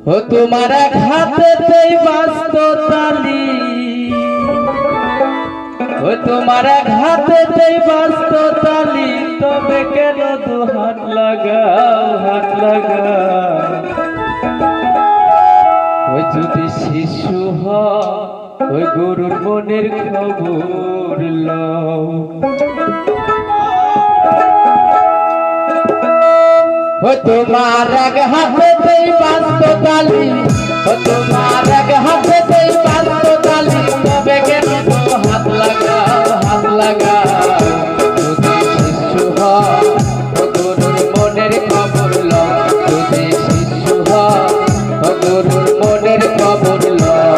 ও তোমার এক হাতেতেই বাস্ত তালি, ও তোমার এক হাতেতেই বাস্ত তালি, তবে কেন দু হাত লাগাও, হাত লাগাও। ওই যদি শিশু হয়, ওই গরুর মনের খবর লও। ও তোমার এক হাতেতেই বাস্ত তালি, ও তোমার এক হাতেতেই বাস্ত তালি, তবে কেন তো হাত লাগাও, হাত লাগাও। যদি শিশু হয়, ও গরুর মনের খবর লও। যদি শিশু হয়, ও গরুর মনের খবর লও।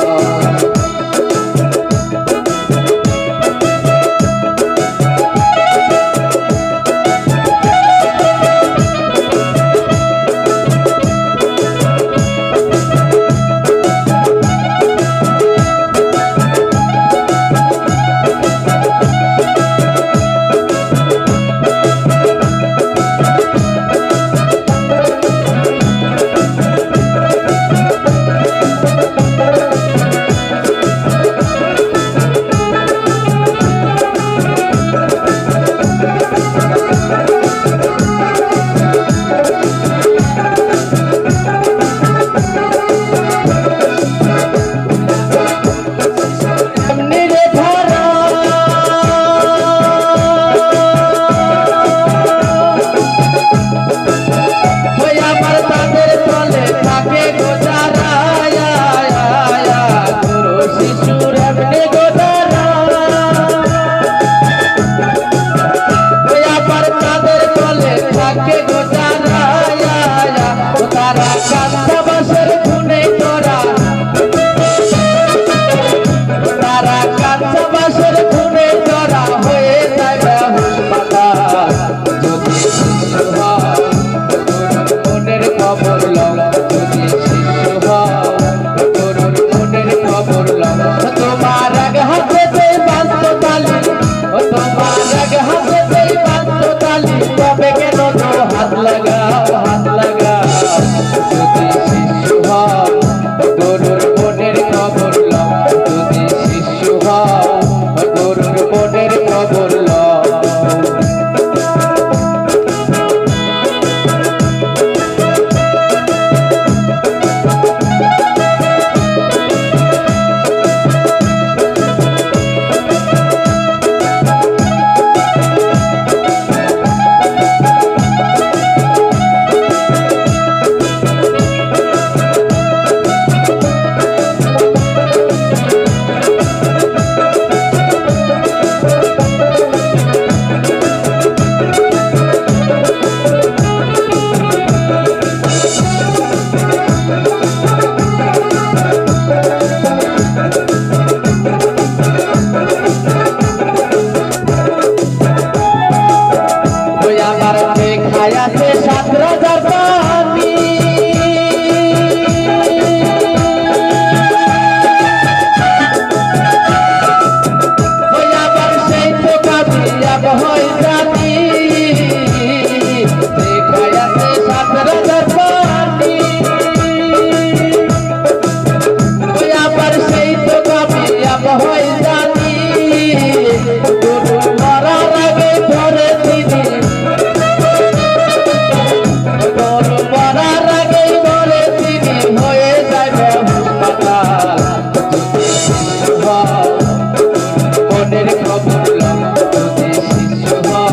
মনের খবর লও। যদি শিশু হয়,